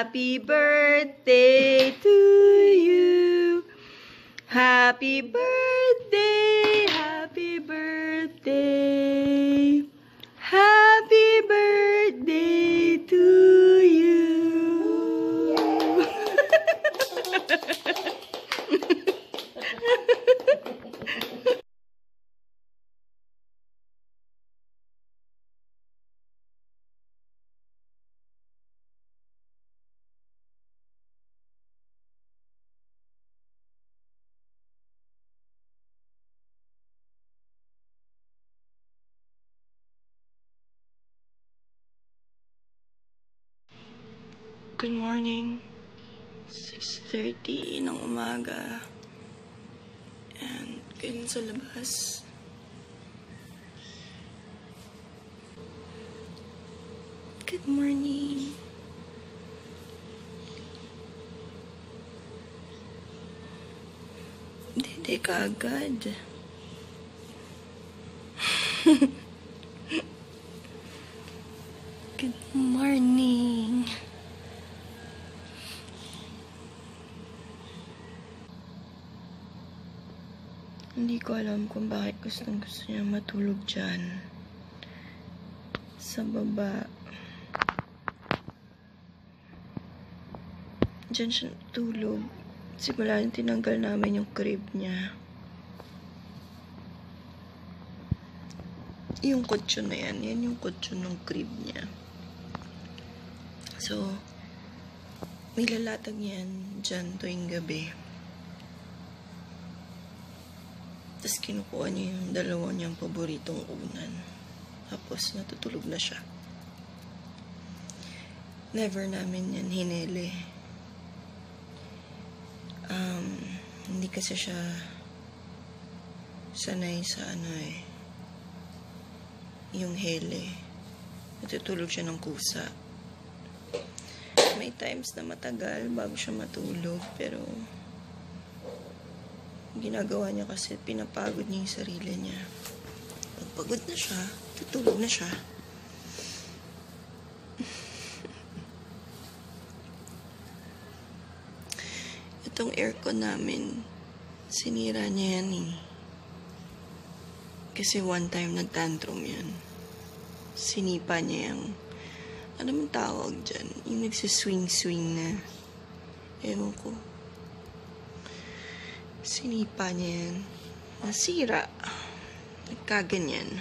Happy birthday to you. Happy birthday, happy birthday. Happy birthday to you. Good morning. 6:30 ng umaga. And ganyan sa labas. Good morning. Dede ka agad. Good morning. Hindi ko alam kung bakit gusto niya matulog dyan. Sa baba. Diyan siya tulog. Simula yung tinanggal namin yung crib niya. Yung kutsyon na yan. Yan yung kutsyon ng crib niya. So, may lalatag yan dyan tuwing gabi. Tapos kinukuha niya yung dalawa niyang paboritong unan. Tapos natutulog na siya. Never namin yan hinele. Hindi kasi siya sanay sa yung hele. Natutulog siya ng kusa. May times na matagal bago siya matulog, pero ginagawa niya kasi pinapagod niya yung sarili niya. Pag pagod na siya, tutulog na siya. Itong aircon namin, sinira niya yan eh. Kasi one time nag-tantrum yan. Sinipa niya yung, ano man tawag dyan? Yung nagsiswing-swing na. Ewan ko. Sinipa niya yan. Nasira. Nagkaganyan.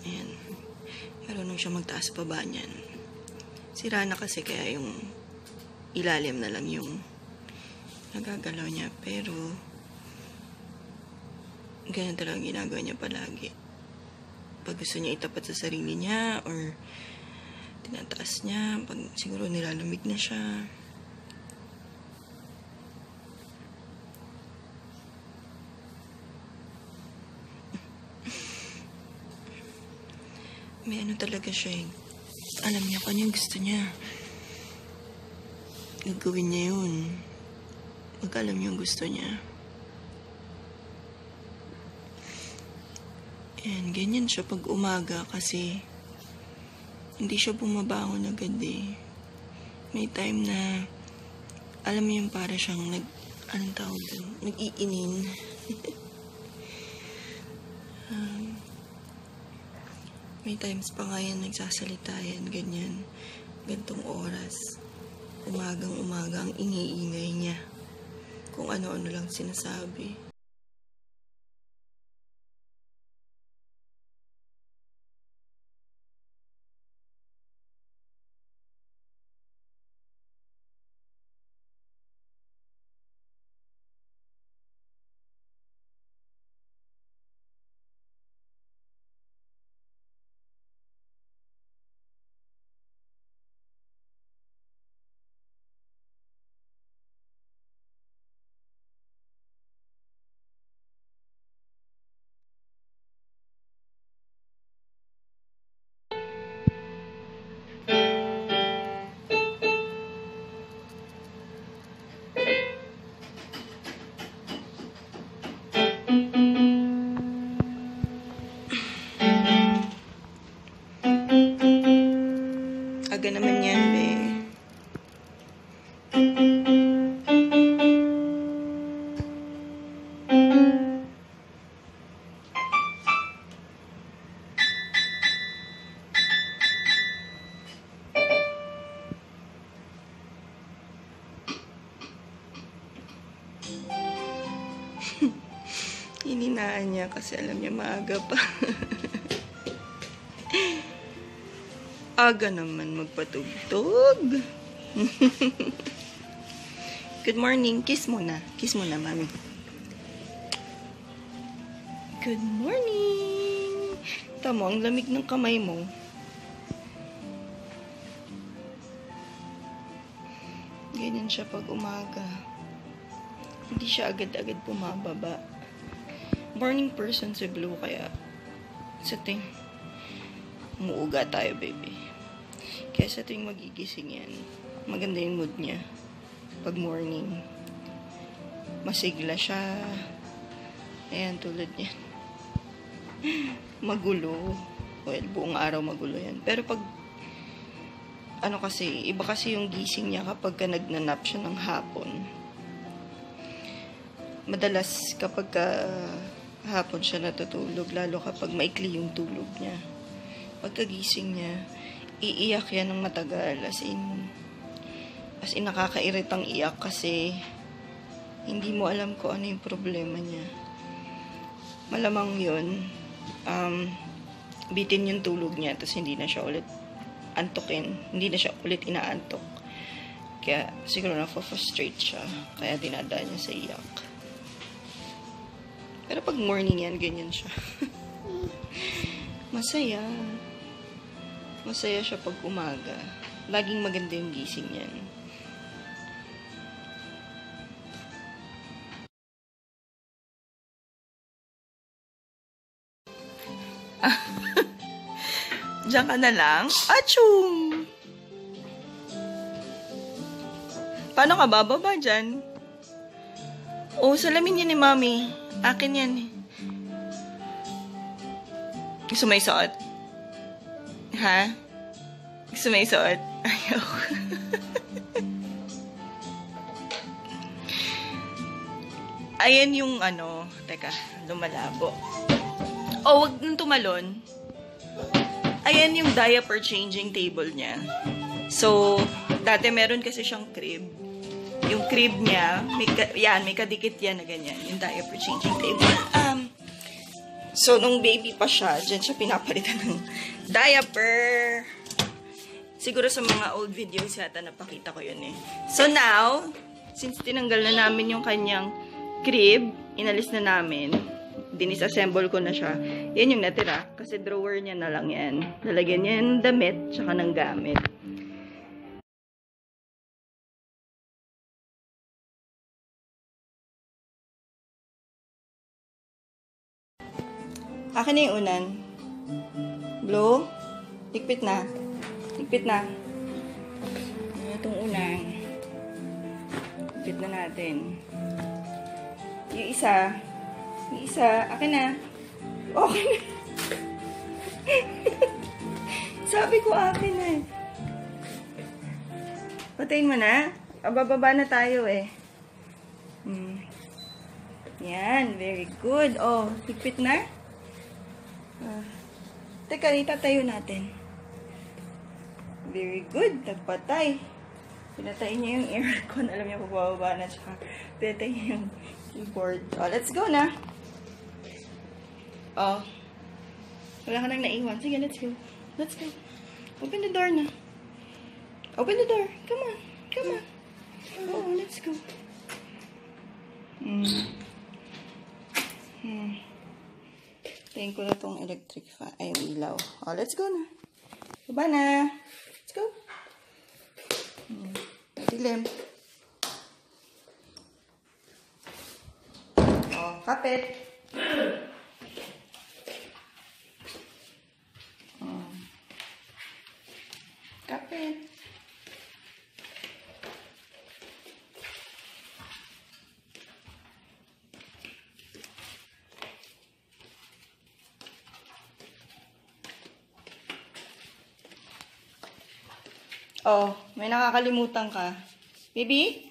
Ayan. Marunong siya magtaas baba niyan. Sira na kasi kaya yung ilalim na lang yung nagagalaw niya. Pero ganyan talaga ginagawa niya palagi. Pag gusto niya itapat sa sarili niya or tinataas niya, pag siguro nilalamig na siya. May ano talaga siya eh. Alam niya kung ano yung gusto niya. Gagawin niya yun. Pag alam niya yung gusto niya. And ganyan siya pag umaga kasi hindi siya bumabangon agad eh. May time na alam mo yung para siyang anong tawag doon? Nag-iinin. May times pa nga yan nagsasalita yan, ganyan. Gantong oras. Umagang-umaga ang ingay-ingay niya. Kung ano-ano lang sinasabi. Hininaan niya kasi alam niya maaga pa. Aga naman magpatugtog. Good morning. Kiss muna. Kiss muna, mami. Good morning. Tamo, ang lamig ng kamay mo. Ganyan siya pag umaga. Hindi siya agad-agad bumababa. Morning person si Blue, kaya sa ting umuuga tayo, baby. Kaya sa tuwing magigising yan, maganda yung mood niya. Pag morning, masigla siya. Ayan, tulad niya. Magulo. Well, buong araw magulo yan. Pero pag, ano kasi, iba kasi yung gising niya kapag nagnanap siya ng hapon. Madalas kapag hapon siya natutulog, lalo kapag maikli yung tulog niya. Pagkagising niya, iiyak yan ng matagal. As in nakakairitang iyak kasi hindi mo alam kung ano yung problema niya. Malamang yun, bitin yung tulog niya, tapos hindi na siya ulit antukin. Hindi na siya ulit inaantok. Kaya siguro na-frustrate siya. Kaya dinadaan niya sa iyak. Pero pag morning yan, ganyan siya. Masaya. Masaya siya pag umaga. Laging maganda yung gising yan. Diyan ka na lang? Achoo! Paano ka bababa dyan? Oh, salamin yan ni Mami. Akin yan eh. Gusto mo isuot? Ha? Gusto mo isuot? Ayaw. Ayan yung ano. Teka, lumalabo. Oh, wag nang tumalon. Ayan yung diaper changing table niya. So, dati meron kasi siyang crib. Yung crib niya, may kadikit yan na ganyan. Yung diaper changing table. So, nung baby pa siya, dyan siya pinapalitan ng diaper. Siguro sa mga old videos yata napakita ko yun eh. So now, since tinanggal na namin yung kanyang crib, inalis na namin. Dinisassemble ko na siya. Yan yung natira. Kasi drawer niya na lang yan. Lalagyan niya ng damit, tsaka ng gamit. Akin na yung unan. Blue. Higpit na. Higpit na. Itong unan. Higpit na natin. Yung isa. Yung isa. Akin na. Okay na. Sabi ko akin na. Patayin mo na. Bababa na tayo eh. Yan. Very good. Oh, higpit na. Teka, itatayo natin. Very good. Nagpatay. Pinatay niya yung aircon. Alam niya, pababa na siya. Pinatay niya yung keyboard. Oh, let's go na. Oh. Wala ka nang naiwan. Sige, let's go. Let's go. Open the door na. Open the door. Come on. Come on. Oh, let's go. Tingin ko na itong electric fan. Ay, yung ilaw. Oh, let's go na. Baba na. Let's go. Dilim. Oh, kapit. Kapit. Oh, may nakakalimutan ka. Baby?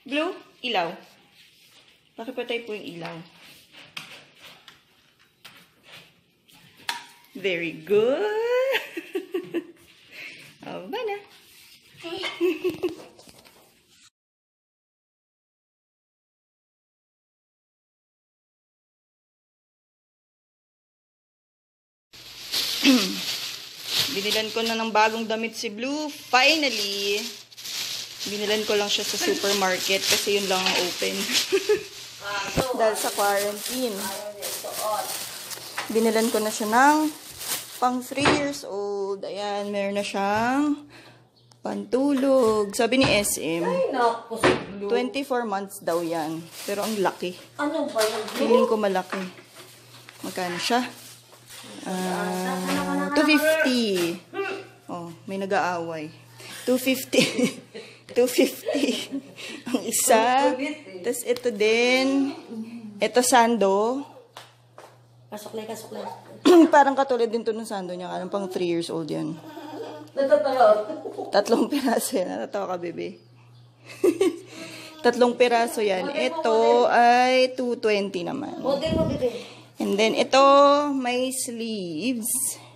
Blue? Ilaw. Pakipatay po yung ilaw. Very good. Oh, ba na? Binilan ko na ng bagong damit si Blue. Finally! Binilan ko lang siya sa supermarket kasi yun lang ang open. Dahil sa quarantine. Binilan ko na siya ng pang 3 years old. Ayan, meron na siyang pantulog. Sabi ni SM, 24 months daw yan. Pero ang laki. Ano ba yung Feeling ko malaki. Magkano siya? 250. Oh, may nag-aaway. 250. 250. Ang isa. Tapos ito din. Ito sando. Kasuklay. Parang katulad din to ng sando niya. Parang pang 3 years old yan. Natatawa. 3 piraso yan. Natatawa ka, bebe. 3 piraso yan. Ito ay 220 naman. Model mo, bebe. And then, ito, may sleeves.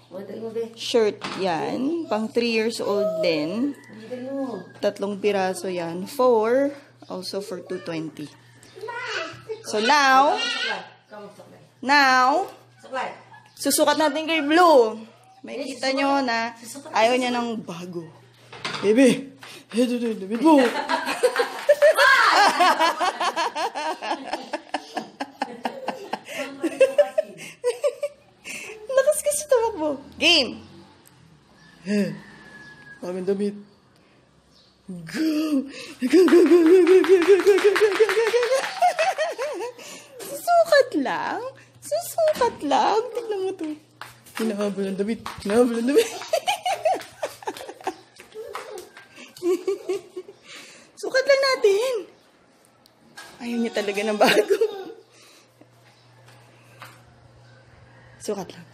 Model mo, bebe. Shirt yan. Pang 3 years old din. Model mo. 3 piraso yan. Also for 220. So now, Saklay. susukat natin kay Blue. May kita nyo na ayaw niya ng bago. Baby! Ito, David mo! Lakas kasi tumakbo. Game! Bagong damit. Go! Susukat lang. Tignan mo to. Hinahabol ng damit. Sukat lang natin. Ayaw niya talaga ng bago. Sukat lang.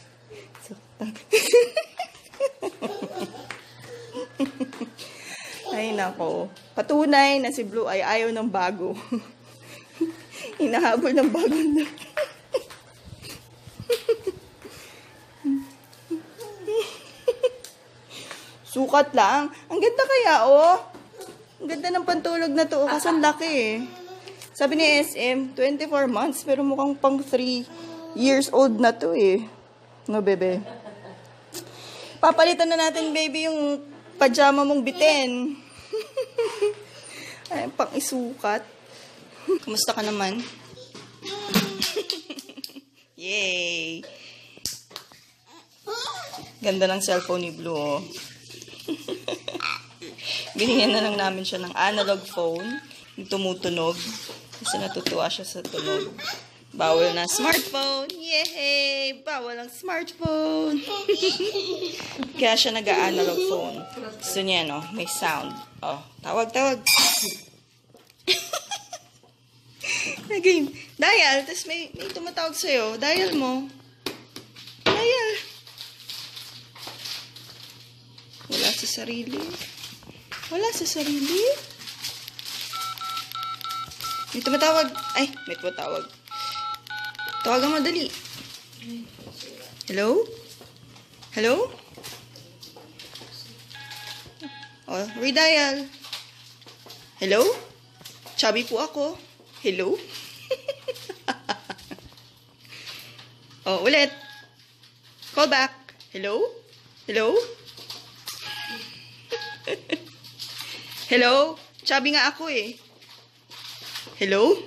Ay, nako. Patunay na si Blue ay ayaw ng bago. Hinahabol ng bago na. Sukat lang. Ang ganda kaya, oh. Ang ganda ng pantulog na to. Kasi ang laki, eh. Sabi ni SM, 24 months. Pero mukhang pang 3 years old na to, eh. No, bebe? Papalitan na natin, baby, yung pajama mong bitin. Ay, pang isukat. Kumusta ka naman? Yay! Ganda ng cellphone ni Blue, oh. Binigyan na lang namin siya ng analog phone. Yung tumutunog. Kasi natutuwa siya sa tunog. Bawal na smartphone. Yay! Bawal ang smartphone. Kaya siya nag-analog phone. Gusto niya, no? May sound. Oh, tawag. Game. Dial. Tapos may tumatawag sa'yo. Dial mo. Dial. Wala sa sarili. May tumatawag. Ay, may tumatawag. Tawagan mo, dali. Hello? Oh, redial. Hello? Chubby po ako. Hello? Oh, ulit. Call back. Hello? Hello? Chubby nga ako, eh. Hello?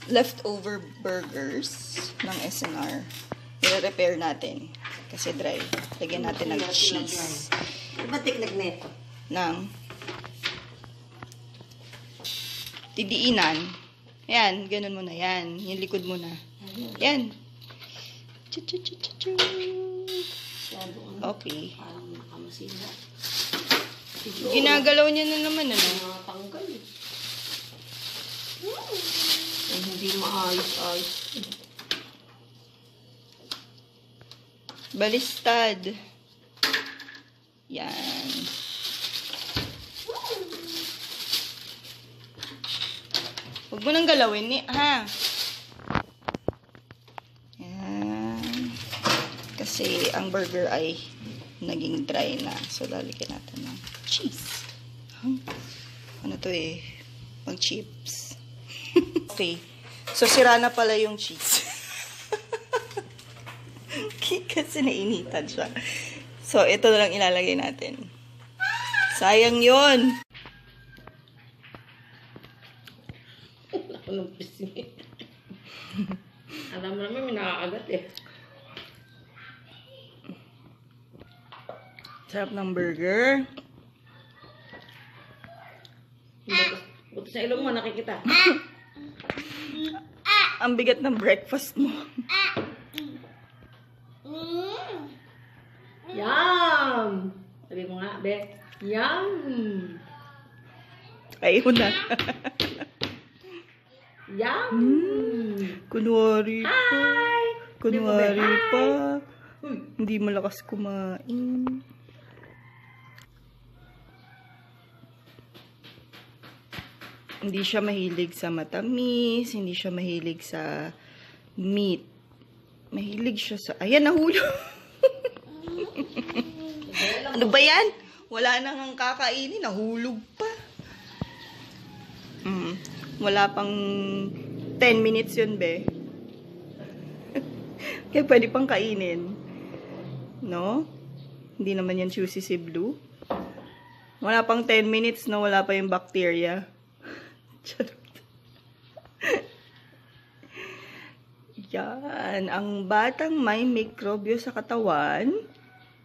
Leftover burgers ng SNR. I-repair natin. Kasi dry. Lagyan natin ng cheese. Diba tiklag na ito? Ng tidiinan. Ayan, ganun mo na yan. Yung likod mo na. Yan. Okay. Parang nakamasila. Ginagalaw niya na naman, ano? Tanggal eh. Ay, hindi maayos-ayos. Balistad. Yan. Huwag mo nang galawin, ha? Yan. Kasi ang burger ay naging dry na. So, lalagyan natin ng cheese. Ano to, eh? Pang chips. Okay. So, sira na pala yung cheese. Kasi nainitan siya. So, ito na lang ilalagay natin. Sayang yun. Ako ng pisngi. Alam mo naman, may nakakagat eh. Sarap ng burger. Buto sa ilong mo, nakikita. Ang bigat ng breakfast mo. Yum! Sabi mo nga, be. Yum! Ayun na. Yum! Kunwari pa. Hi! Kunwari pa. Uy! Hindi malakas kumain. Hindi siya mahilig sa matamis. Hindi siya mahilig sa meat. Mahilig siya sa... Ayan, nahulog. Ano ba yan? Wala nang kakainin. Nahulog pa. Wala pang 10 minutes yun, be. Kaya pwede pang kainin. No? Hindi naman yan juicy si Blue. Wala pang 10 minutes, no? Wala pa yung bacteria. Charot. Yan. Ang batang may mikrobyo sa katawan,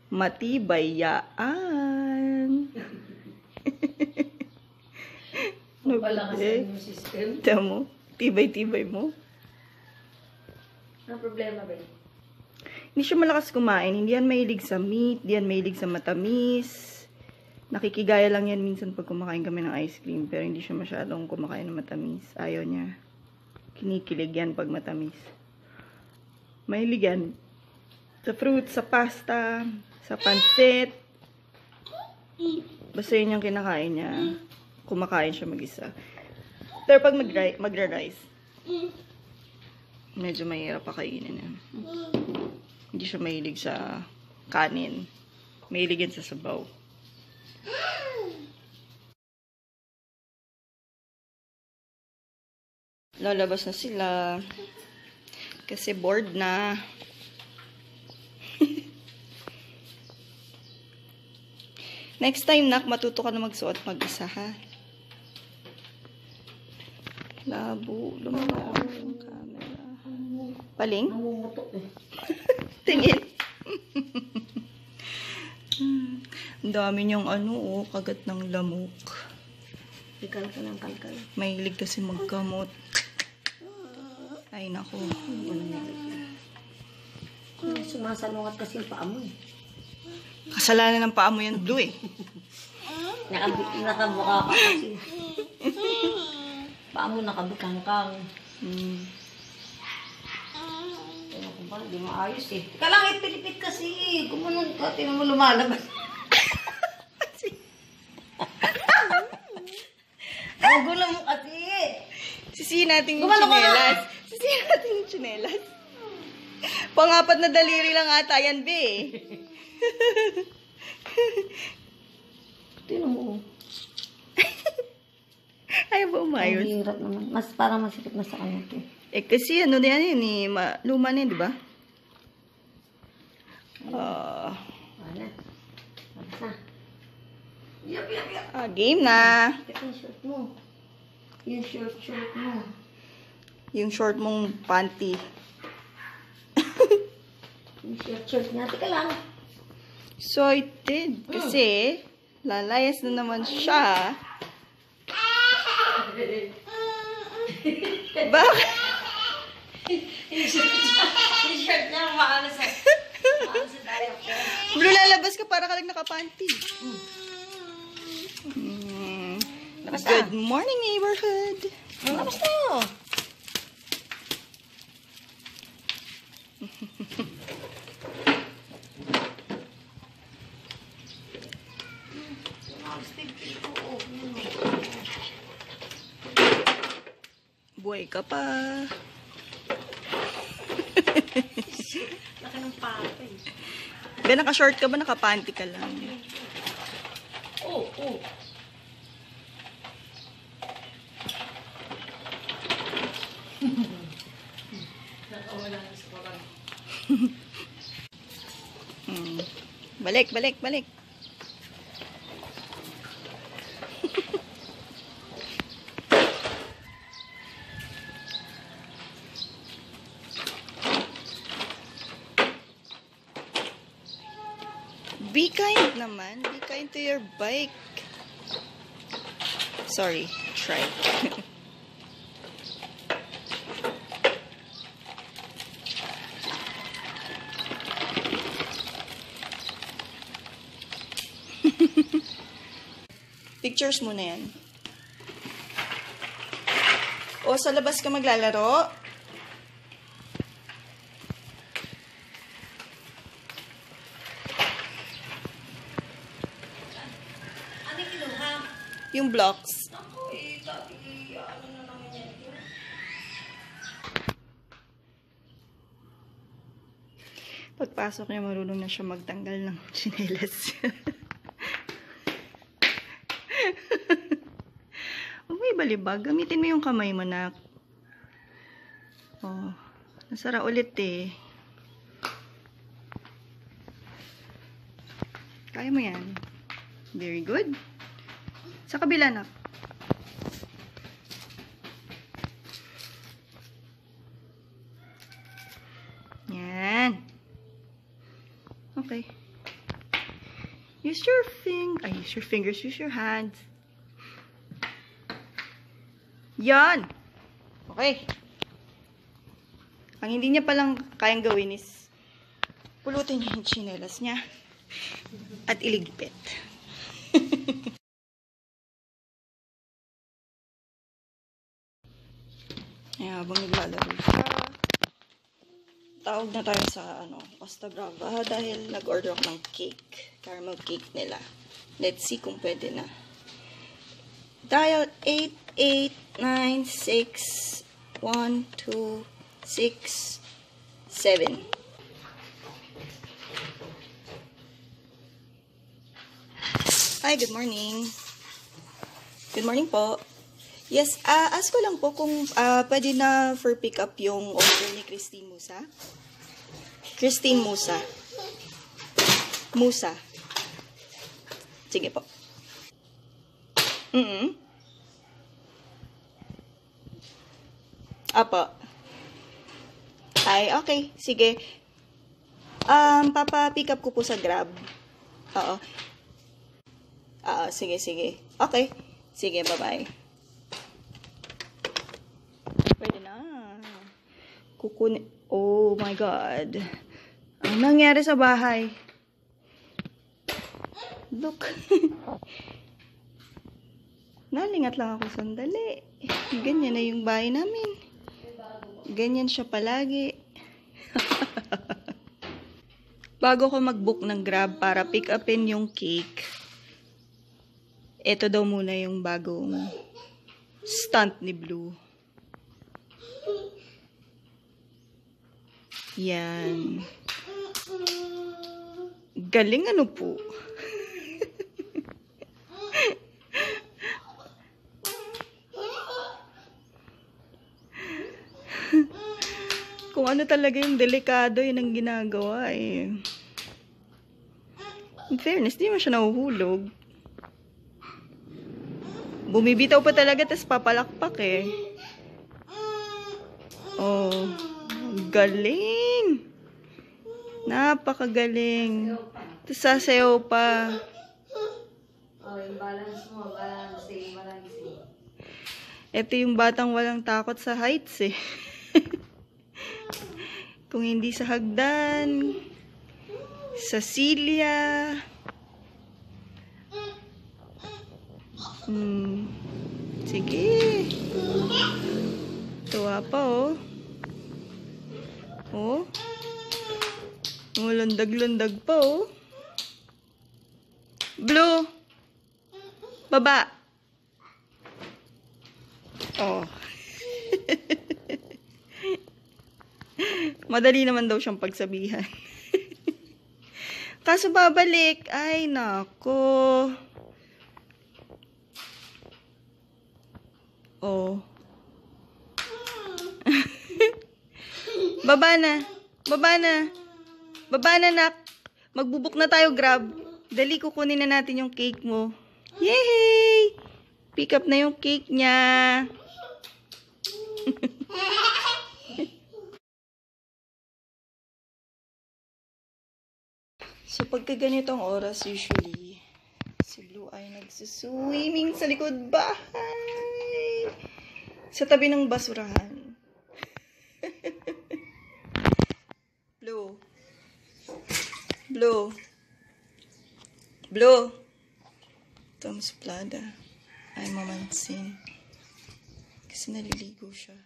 matibay yaan. Palakasin yung system. Tama mo? Tibay-tibay mo? Ano problema ba? Hindi siya malakas kumain. Hindi yan mahilig sa meat. Hindi yan mahilig sa matamis. Nakikigaya lang yan minsan pag kumakain kami ng ice cream. Pero hindi siya masyadong kumakain ng matamis. Ayaw niya. Kinikilig yan pag matamis. Mahilig yan. Sa fruit, sa pasta, sa pancit. Basta yun yung kinakain niya. Kumakain siya mag-isa. Pero pag magra-rice, medyo mahirap pa kainin yan. Hindi siya mahilig sa kanin. Mahilig yan sa sabaw. Lalabas na sila. Kasi bored na. Next time, nak, matuto ka na magsuot mag-isa, ha? Labo. Lumabas ang camera. Paling? Namumutok eh. Tingin. Ang dami niyang kagat ng lamok. Kalkal ka ng kalkal. Mahilig kasi magkamot. Ay, nako. Sumasalungat kasi yung paa mo eh. Kasalanan ng paa mo yan, Blue, eh. Nakabuka ka kasi. Paa mo nakabukangkang. Ano ko ba? Hindi maayos eh. Teka lang, ipilipit kasi. Gumanon ka. Tingnan mo lumalabas. Ang gulo mo kasi. Sisihin natin yung tsinelas. Sisihin natin yung tsinelas. Pang-apat na daliri lang ata yan, be. Tingnan mo. Ayaw ba umayos? Ang hirap naman. Parang masikip na sa kanya ito. Eh, kasi ano na yan eh. Luma na yun, di ba? Wala. Tapos na. Yap. Game na. Ito yung short mo. Yung short mo. Yung short mong panty. Yung short niya. Teka lang. Excited. Kasi, lalayas na naman siya. Bakit? Yung short niya. Maano sa diaphragm. Blue, lalabas ka para ka lang nakapanty. Good morning, neighborhood. Labas tayo. Buhay ka pa. Laki ng papa eh. Ba, naka-short ka ba? Naka-panty ka lang? Oo. Balik, balik, balik. Be kind naman. Be kind to your bike. Sorry. Try. Pictures muna yan. O, sa labas ka maglalaro? Ano kinuha? Yung blocks. Ako dati, ano na naman yan. Pagpasok niya, marunong na siya magtanggal ng tsinelas. Huwag may balibag. Gamitin mo yung kamay mo, nak. Oh, nasara ulit eh. Kaya mo yan. Very good. Sa kabila, nak. Yan. Okay. Use your fingers, use your hands. Yan! Okay. Ang hindi niya palang kayang gawin is pulutin niya yung tsinelas niya at iligpit. Kaya habang naglalaro siya, tawag na tayo sa Costa Brava dahil nag-order ako ng cake. Caramel cake nila. Let's see kung pwede na. Dial 88961267. Hi, good morning. Good morning po. Yes, ask ko lang po kung pwede na for pick up yung order ni Christine Musa. Christine Musa. Musa. Sige po. Apo. Ay, okay. Sige. Papa-pick up ko po sa Grab. Oo. Sige, sige. Okay. Sige, bye-bye. Pwede na. Kukunin. Oh my God. Ang nangyari sa bahay. Look. Nalingat lang ako sandali. Ganyan na yung bahay namin. Ganyan siya palagi. Bago ko mag-book ng Grab para pick upin yung cake, ito daw muna yung bagong stunt ni Blue. Yan. Galing ano po. Kung ano talaga yung delikado, yun ang ginagawa eh. In fairness, di mo siya nahuhulog. Bumibitaw pa talaga, tas papalakpak eh. Oh, galing. Napakagaling. Tas sasayaw pa. Oh, yung balance mo, balancing. Ito yung batang walang takot sa heights eh. Kung hindi sa hagdan, sa silya. Sige. Tuwa pa oh. Oh. Lundag-lundag pa oh. Blue. Baba. Oh. Madali naman daw siyang pagsabihan. Kaso babalik. Ay, nako. Oh. Baba na. Baba na. Baba na, nak. Magbubuk na tayo, Grab. Dali, kukunin na natin yung cake mo. Yay! Pick up na yung cake niya. So, pagka ganitong oras, usually, si Blue ay nagsuswimming sa likod bahay. Sa tabi ng basurahan. Blue. Blue. Blue. Ito, suplada. Ay, mamansin. Kasi naliligo siya.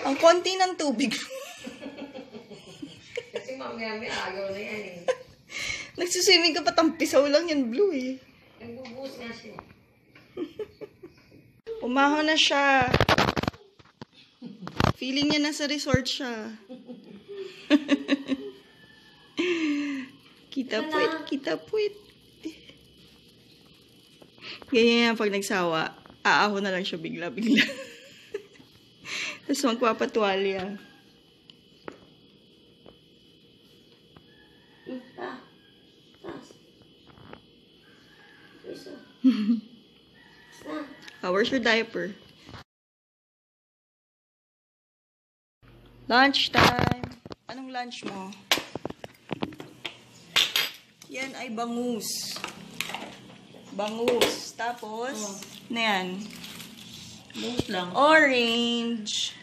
Ang konti ng tubig. Kasi mamaya may agaw na yan eh. Nagsuswimming ka pa, tampisaw lang yan, Blue eh. Nagbubuhos nga siya. Umahon na siya. Feeling niya nasa resort siya. Kita puwit. Ganyan yan pag nagsawa. Aahon na lang siya bigla-bigla. Tapos magpapatuwalya. Where's your diaper? Lunch time. Anong lunch mo? Yan ay bangus. Bangus. Tapos, na yan. Bangus lang. Orange.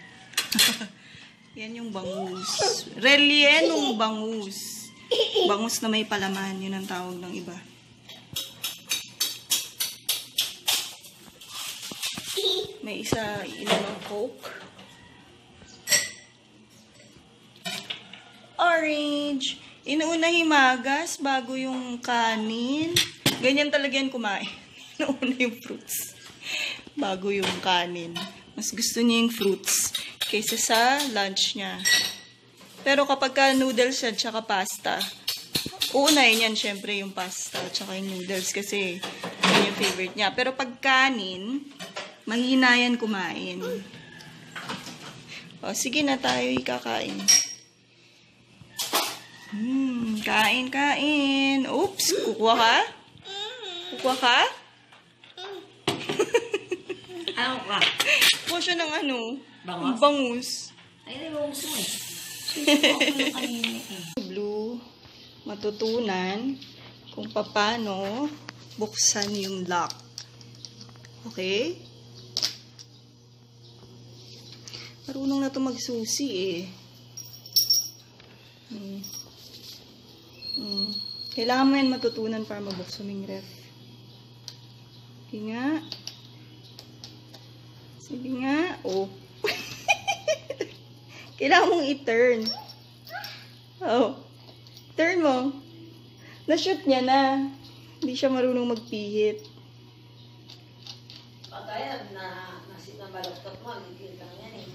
Yan yung bangus. Rellenong bangus. Bangus na may palaman. Yun ang tawag ng iba. May isa inom ng Coke. Orange. Inuuna himagas bago yung kanin. Ganyan talaga yan kumain. Inuuna yung fruits. Bago yung kanin. Mas gusto niya yung fruits kaysa sa lunch niya. Pero kapag ka noodles at saka pasta, uunahin yan syempre yung pasta at saka yung noodles kasi yun yung favorite niya. Pero pag kanin, mahina yan kumain. O, sige na tayo ikakain. Kain. Oops, kukuha ka? Kukuha ka? Ano ka? Kukuha siya ng ano? Bangus? Bangus. Ay, bangus mo eh. Ako kanina eh. Blue, matutunan kung paano buksan yung lock. Okay? Marunong na ito magsusi eh. Kailangan mo yan matutunan para mabuksan yung ref. Sige nga. Sige nga. Oh. Kailangan mong i-turn. Oh. Turn mo. Na-shoot niya na. Hindi siya marunong magpihit. Pagkaya na baloktot mo, ligil lang yan eh.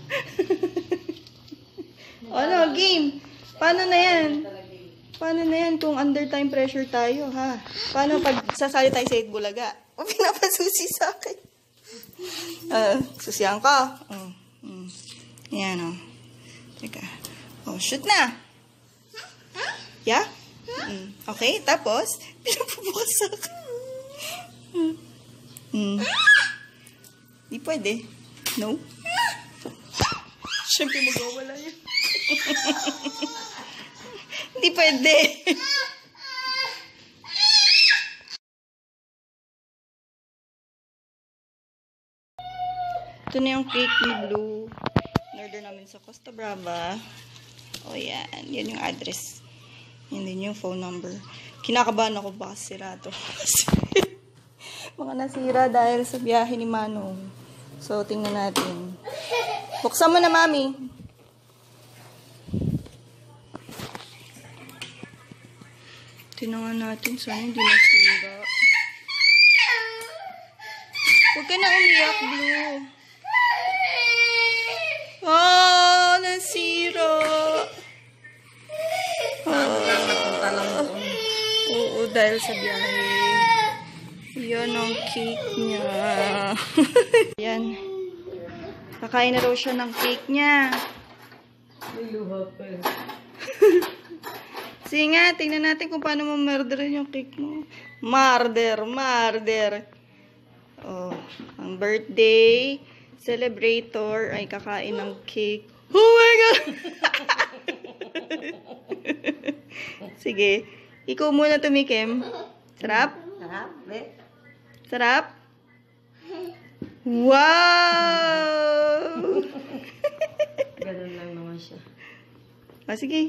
Ano, game? Paano na yan? Paano na yan kung under time pressure tayo, ha? Paano pag sasali tayo sa Itbulaga? O pinapasusi sa akin. Susiyan ka. Yan, oh. Teka. Oh, shoot na. Yeah? Okay, tapos, pinapabukas sa akin. Di pwede. No? Siyempre magwawala yun. Hindi pwede. Ito na yung cake ni Blue. In-order namin sa Costa Brava. O yan. Yan yung address. Yan din yung phone number. Kinakabahan ako baka sira to. Mga nasira dahil sa biyahe ni Manong. So, tingnan natin. Buksan mo na, Mami. Tinangan natin. Sana hindi nasira. Huwag ka na umiyak, Blue. Oh, nasira. Oo, dahil sa biyahe. Yan ang cake niya. Yan. Kakain na daw siya ng cake niya. May luha pa eh. Sige nga, tingnan natin kung paano mo murderin yung cake mo. Murder. Oh, ang birthday celebrator ay kakain ng cake. Oh my God! Sige, ikaw muna tumikim. Sarap? Sarap, be. Sarap? Wow! Ganun lang naman siya. Sige,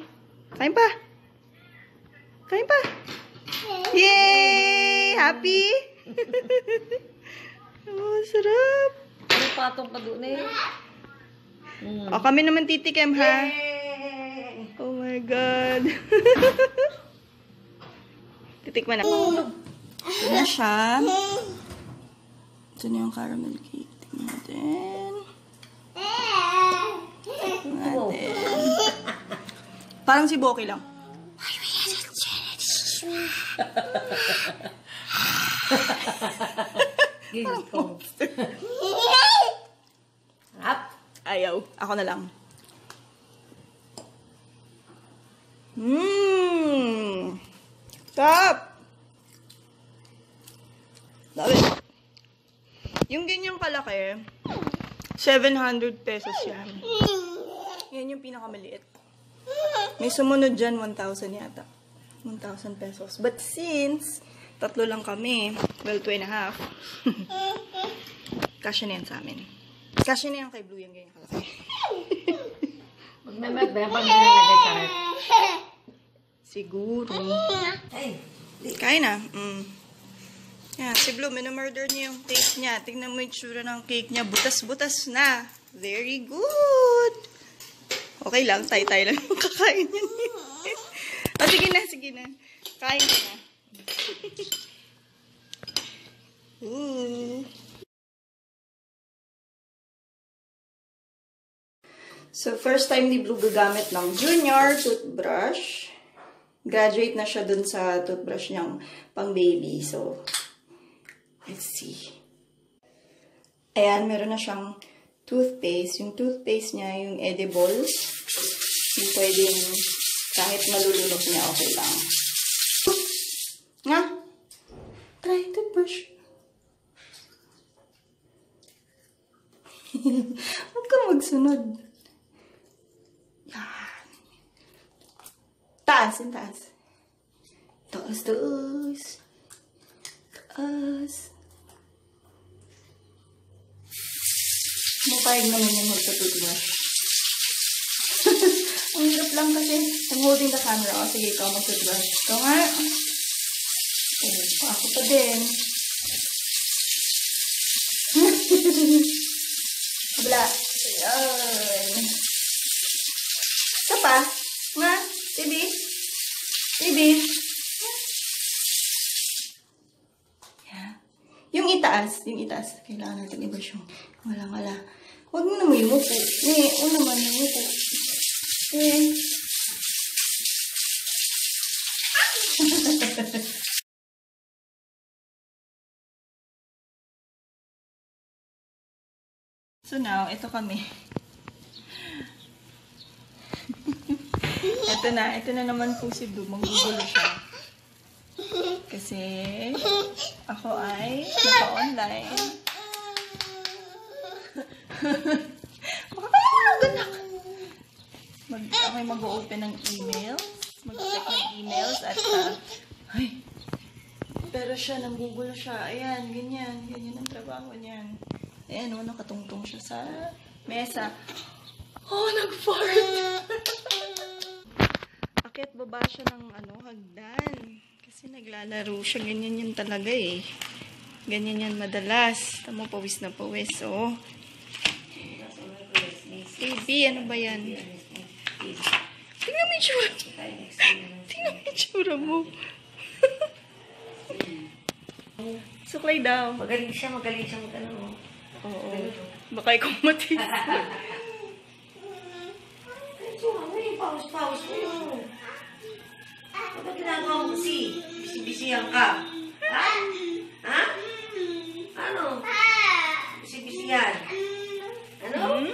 kain pa. Yay! Happy? Oh, sarap. Ano patong ka doon eh? O, kami naman titikim, ha? Yay! Oh my God. Titikman na. Ito na siya. Ito na yung caramel cake. Tingnan natin. Parang si Boki lang. Sarap. Ayaw. Ako na lang. Sarap! Dami. Yung ganyang kalaki, 700 pesos yan. Yan yung pinakamaliit. May sumunod dyan, 1,000 yata. 1,000 pesos. But since, tatlo lang kami, well, 2.5. Kasya na yan sa amin. Kasya na yan kay Blue yung ganyang kalaki. Magmemag ba? Pag nilalagay sa rep. Siguro. Ay, Kain na. Yan, si Blue, minamurder niya yung cake niya. Tingnan mo yung tsura ng cake niya. Butas-butas na. Very good. Okay lang, tay-tay lang yung kakain niya. O, sige na. Kain ka na. Ooh. So, first time ni Blue gagamit ng junior toothbrush. Graduate na siya dun sa toothbrush niyang pang baby. So, let's see. Ayan, meron na siyang toothpaste. Yung toothpaste niya, yung edible. Yung pwedeng kahit malulunok niya, okay lang. Nga? Try to brush. Huwag ka magsunod. Yan. Taas, yung taas. Taas. Mapayag naman yung magpatutubrush. Ang hirap lang kasi. I'm holding the camera. O, sige, ikaw magpatutubrush. Ikaw nga. Oh, ako pa din. Kabla. Ayan. Isa pa. Nga. Baby. Yeah. Yung itaas. Kailangan natin i-brush yung wala. Huwag mo naman yung upo. Huwag naman yung upo. So now, ito kami. Ito na naman po si Blue. Manggugulo siya. Kasi ako ay naka-online. Ako'y mag-open ng emails. Mag-check ng emails at pero siya, nanggugulo siya. Ayan, ganyan ang trabaho niyan. Ayan, nakatungtong siya sa mesa. Oh, nag-fart! Akit baba siya ng hagdan. Kasi naglalaro siya. Ganyan yan talaga eh. Ganyan yan madalas. Tamo, pawis na pawis. Oh. Baby, ano ba yan? Tingnan mo yung tsura. Tingnan mo yung tsura mo. Suklay daw. magaling siya mag-ano. Oo. Baka ikaw matis. Paus mo yun. Bakit ginagawa mo si? Bisi-bisihan ka. Ha? Ano? Bisi-bisihan. Ano?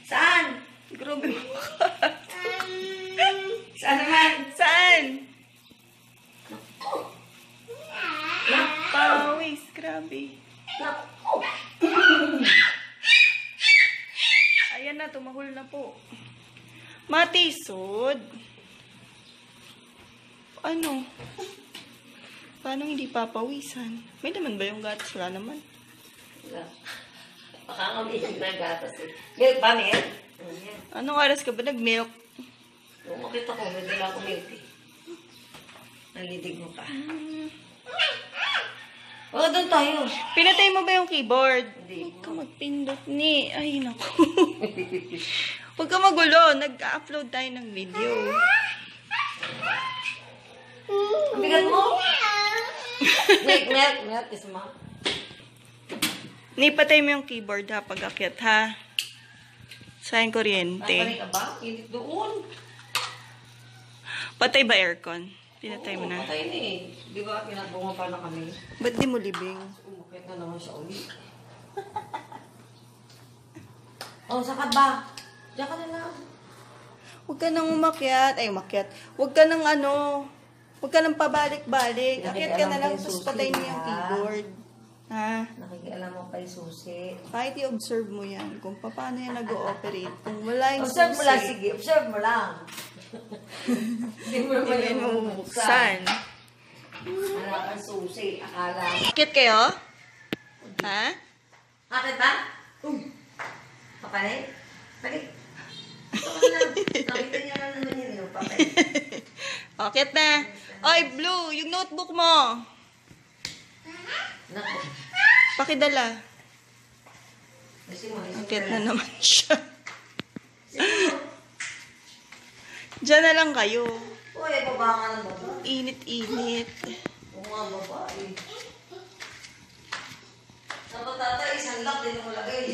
Saan? Grabe mo ka. Grabe. Naku. Ayan na, tumahol na po. Matisod. Ano? Paano hindi papawisan? May naman ba yung gatas? Wala naman. Wala. Pakakamihin na gatas eh. Milk ba, milk? Ayan. Anong oras ka ba nag-milk? Umakit ako, nagdala ako milk eh. Nalidig mo pa. Oo, doon tayo. Pinatay mo ba yung keyboard? Hindi. Huwag ka magpindot ni. Ay, naku. Huwag ka magulo. Nag-upload tayo ng video. Ang bigat mo? Milk, kiss mo. Nipatay mo yung keyboard ha, pag-akyat ha. Sayang kuryente. Papanik ka ba? Hindi doon. Patay ba aircon? Pinatay mo na. Patay na eh. Di ba, pinabunga pa na kami. Ba't di mo libing? Umakit na naman siya ulit. Oh, sakad ba? Diyan ka na lang. Huwag ka nang umakyat. Ay, umakyat. Huwag ka nang huwag ka nang pabalik-balik. Akyat ka na lang, tapos patay mo yung keyboard. Ha? Nakikialam mo pa yung susi. Kahit i-observe mo yan, kung paano yan nag-ooperate. Kung wala yung Observe mo lang, susi, sige. Observe mo lang. Hindi mo naman hindi yung mo buksan. Wala kang susi. Akala mo. Akyat kayo? Ha? Akit ba? Papanay? Balik. Ito ka lang. Nakita niya lang naman yun. Yung papay. Akyat na. Oy, Blue, yung notebook mo. Naku. Pakidala. Kasi mo. Akyat na naman siya. Diyan na lang kayo. Uy, baba ka ng baba. Init-init. Oo nga, baba eh. Sa patata, isang lock din mo lagay.